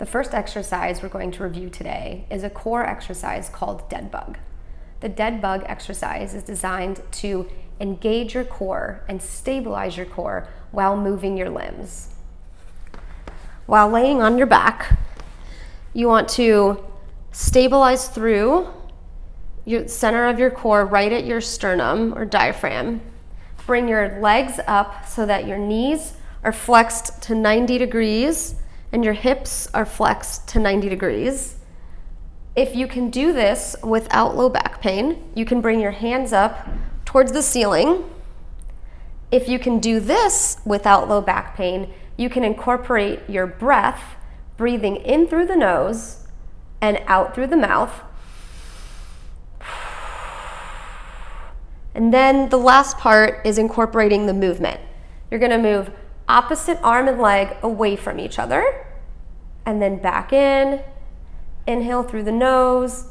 The first exercise we're going to review today is a core exercise called dead bug. The dead bug exercise is designed to engage your core and stabilize your core while moving your limbs. While laying on your back, you want to stabilize through your center of your core right at your sternum or diaphragm. Bring your legs up so that your knees are flexed to 90 degrees and your hips are flexed to 90 degrees. If you can do this without low back pain, you can bring your hands up towards the ceiling. If you can do this without low back pain, you can incorporate your breath, breathing in through the nose and out through the mouth. And then the last part is incorporating the movement. You're going to move opposite arm and leg away from each other, and then back in. Inhale through the nose,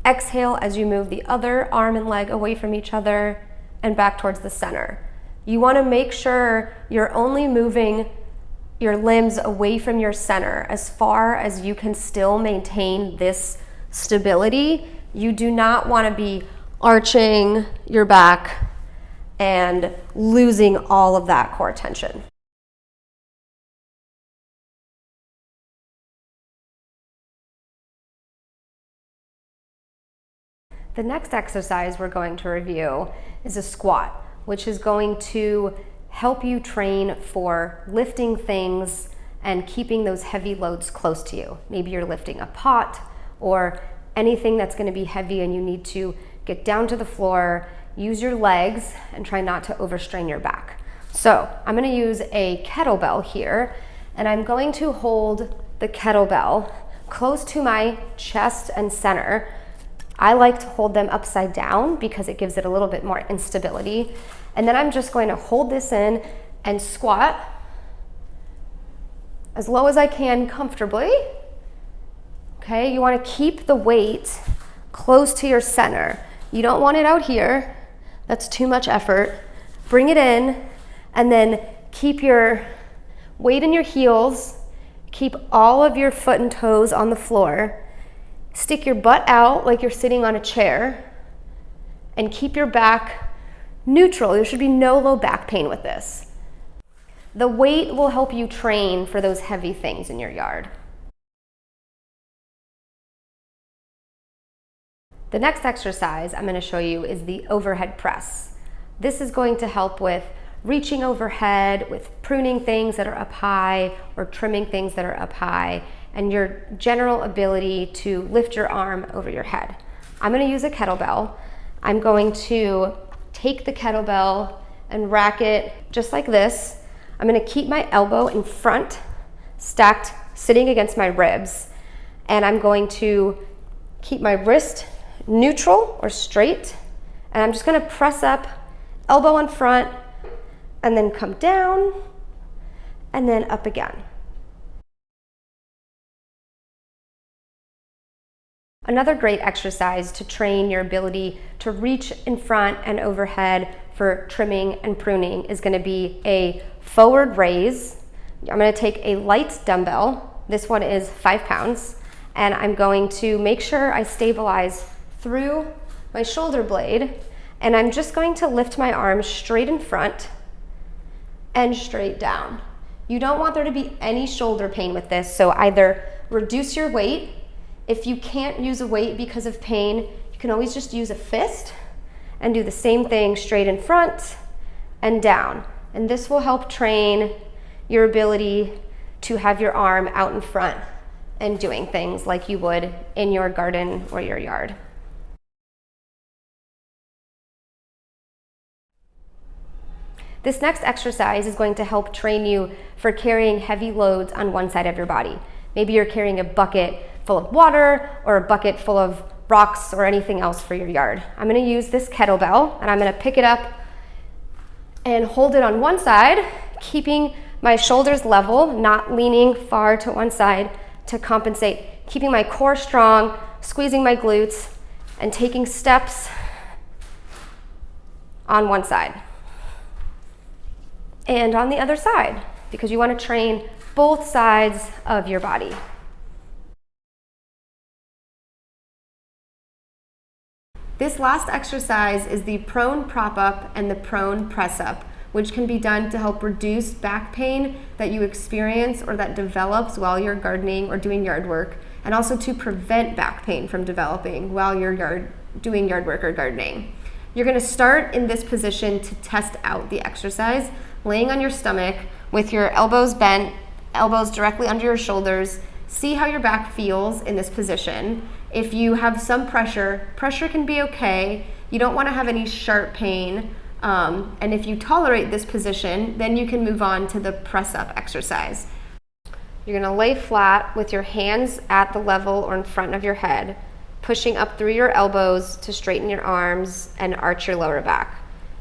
exhale as you move the other arm and leg away from each other and back towards the center. You want to make sure you're only moving your limbs away from your center as far as you can still maintain this stability. You do not want to be arching your back and losing all of that core tension. The next exercise we're going to review is a squat, which is going to help you train for lifting things and keeping those heavy loads close to you. Maybe you're lifting a pot or anything that's going to be heavy and you need to get down to the floor, use your legs, and try not to overstrain your back. So I'm going to use a kettlebell here, and I'm going to hold the kettlebell close to my chest and center. I like to hold them upside down because it gives it a little bit more instability. And then I'm just going to hold this in and squat as low as I can comfortably. Okay, you want to keep the weight close to your center. You don't want it out here. That's too much effort. Bring it in and then keep your weight in your heels. Keep all of your foot and toes on the floor. Stick your butt out like you're sitting on a chair and keep your back neutral. There should be no low back pain with this. The weight will help you train for those heavy things in your yard. The next exercise I'm going to show you is the overhead press. This is going to help with reaching overhead, with pruning things that are up high or trimming things that are up high, and your general ability to lift your arm over your head. I'm going to use a kettlebell. I'm going to take the kettlebell and rack it just like this. I'm going to keep my elbow in front, stacked, sitting against my ribs, and I'm going to keep my wrist neutral or straight, and I'm just going to press up, elbow in front, and then come down, and then up again. Another great exercise to train your ability to reach in front and overhead for trimming and pruning is going to be a forward raise. I'm going to take a light dumbbell. This one is 5 pounds, and I'm going to make sure I stabilize through my shoulder blade, and I'm just going to lift my arms straight in front and straight down. You don't want there to be any shoulder pain with this, so either reduce your weight. If you can't use a weight because of pain, you can always just use a fist and do the same thing straight in front and down. And this will help train your ability to have your arm out in front and doing things like you would in your garden or your yard. This next exercise is going to help train you for carrying heavy loads on one side of your body. Maybe you're carrying a bucket full of water or a bucket full of rocks or anything else for your yard. I'm going to use this kettlebell and I'm going to pick it up and hold it on one side, keeping my shoulders level, not leaning far to one side to compensate, keeping my core strong, squeezing my glutes, and taking steps on one side. And on the other side, because you want to train both sides of your body. This last exercise is the prone prop up and the prone press up, which can be done to help reduce back pain that you experience or that develops while you're gardening or doing yard work, and also to prevent back pain from developing while you're doing yard work or gardening. You're gonna start in this position to test out the exercise, laying on your stomach with your elbows bent, elbows directly under your shoulders. See how your back feels in this position. If you have some pressure can be okay. You don't wanna have any sharp pain. And if you tolerate this position, then you can move on to the press up exercise. You're gonna lay flat with your hands at the level or in front of your head, pushing up through your elbows to straighten your arms and arch your lower back.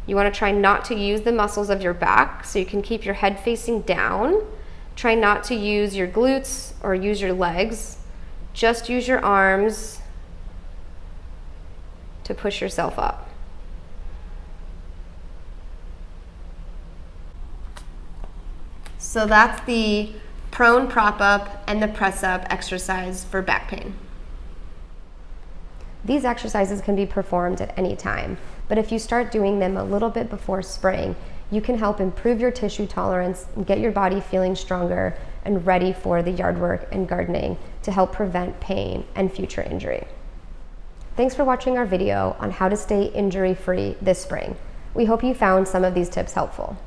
You wanna try not to use the muscles of your back, so you can keep your head facing down. Try not to use your glutes or use your legs. Just use your arms to push yourself up. So that's the prone prop up and the press up exercise for back pain. These exercises can be performed at any time, but if you start doing them a little bit before spring, you can help improve your tissue tolerance and get your body feeling stronger and ready for the yard work and gardening to help prevent pain and future injury. Thanks for watching our video on how to stay injury-free this spring. We hope you found some of these tips helpful.